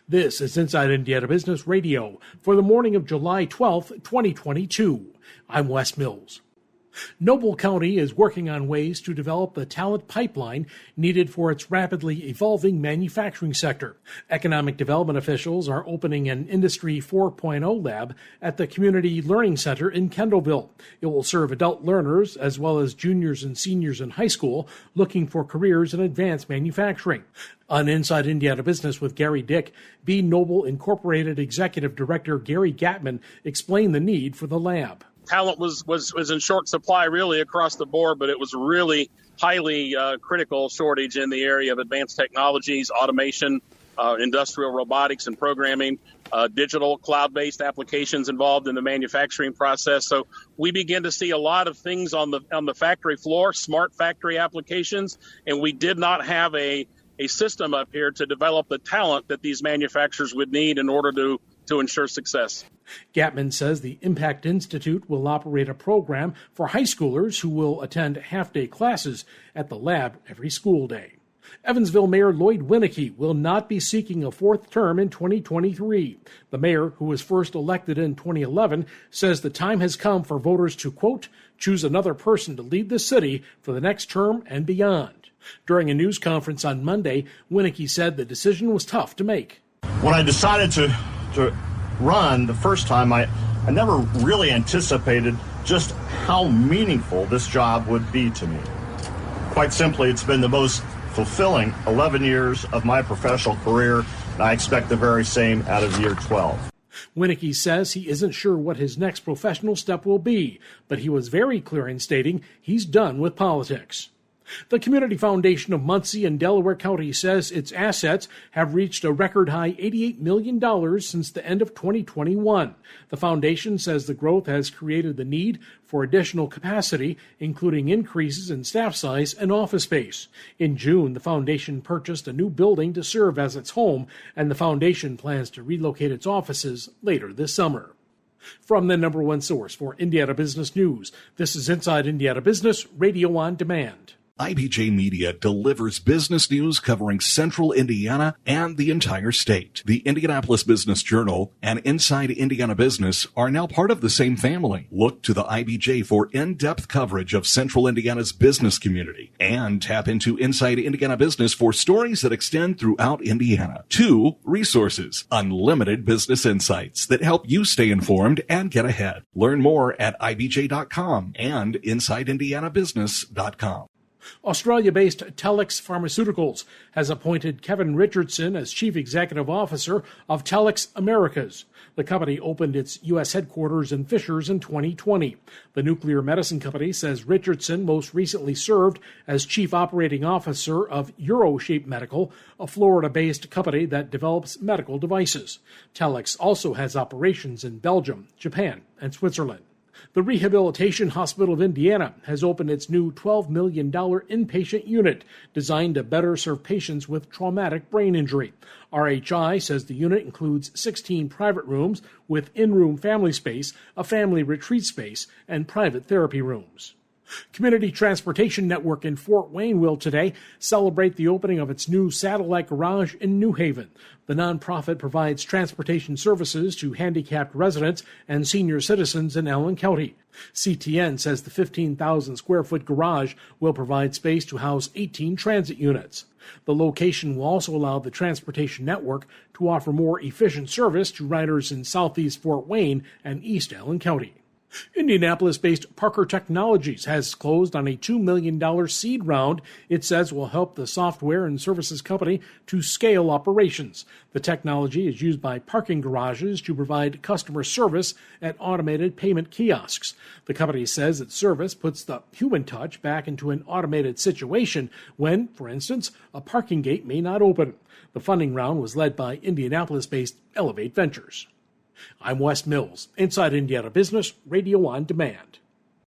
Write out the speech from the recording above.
This is Inside Indiana Business Radio for the morning of July 12th, 2022. I'm Wes Mills. Noble County is working on ways to develop the talent pipeline needed for its rapidly evolving manufacturing sector. Economic development officials are opening an Industry 4.0 lab at the Community Learning Center in Kendallville. It will serve adult learners as well as juniors and seniors in high school looking for careers in advanced manufacturing. On Inside Indiana Business with Gary Dick, B. Noble Incorporated Executive Director Gary Gatman explained the need for the lab. Talent was in short supply really across the board, but it was really highly critical shortage in the area of advanced technologies, automation, industrial robotics and programming, digital cloud-based applications involved in the manufacturing process. So we begin to see a lot of things on the factory floor, smart factory applications, and we did not have a system up here to develop the talent that these manufacturers would need in order to ensure success. Gatman says the Impact Institute will operate a program for high schoolers who will attend half-day classes at the lab every school day. Evansville Mayor Lloyd Winnecke will not be seeking a fourth term in 2023. The mayor, who was first elected in 2011, says the time has come for voters to, quote, choose another person to lead the city for the next term and beyond. During a news conference on Monday, Winnecke said the decision was tough to make. When I decided to run the first time, I never really anticipated just how meaningful this job would be to me. Quite simply, it's been the most fulfilling 11 years of my professional career, and I expect the very same out of year 12. Winnecke says he isn't sure what his next professional step will be, but he was very clear in stating he's done with politics. The Community Foundation of Muncie and Delaware County says its assets have reached a record high $88 million since the end of 2021. The foundation says the growth has created the need for additional capacity, including increases in staff size and office space. In June, the foundation purchased a new building to serve as its home, and the foundation plans to relocate its offices later this summer. From the number one source for Indiana business news, this is Inside Indiana Business, Radio on Demand. IBJ Media delivers business news covering central Indiana and the entire state. The Indianapolis Business Journal and Inside Indiana Business are now part of the same family. Look to the IBJ for in-depth coverage of central Indiana's business community and tap into Inside Indiana Business for stories that extend throughout Indiana. 2 resources, unlimited business insights that help you stay informed and get ahead. Learn more at ibj.com and insideindianabusiness.com. Australia-based Telix Pharmaceuticals has appointed Kevin Richardson as Chief Executive Officer of Telix Americas. The company opened its U.S. headquarters in Fishers in 2020. The nuclear medicine company says Richardson most recently served as Chief Operating Officer of Euroshape Medical, a Florida-based company that develops medical devices. Telix also has operations in Belgium, Japan, and Switzerland. The Rehabilitation Hospital of Indiana has opened its new $12 million inpatient unit designed to better serve patients with traumatic brain injury. RHI says the unit includes 16 private rooms with in-room family space, a family retreat space, and private therapy rooms. Community Transportation Network in Fort Wayne will today celebrate the opening of its new satellite garage in New Haven. The nonprofit provides transportation services to handicapped residents and senior citizens in Allen County. CTN says the 15,000 square foot garage will provide space to house 18 transit units. The location will also allow the transportation network to offer more efficient service to riders in southeast Fort Wayne and East Allen County. Indianapolis-based Parker Technologies has closed on a $2 million seed round it says will help the software and services company to scale operations. The technology is used by parking garages to provide customer service at automated payment kiosks. The company says its service puts the human touch back into an automated situation when, for instance, a parking gate may not open. The funding round was led by Indianapolis-based Elevate Ventures. I'm Wes Mills, Inside Indiana Business, Radio on Demand.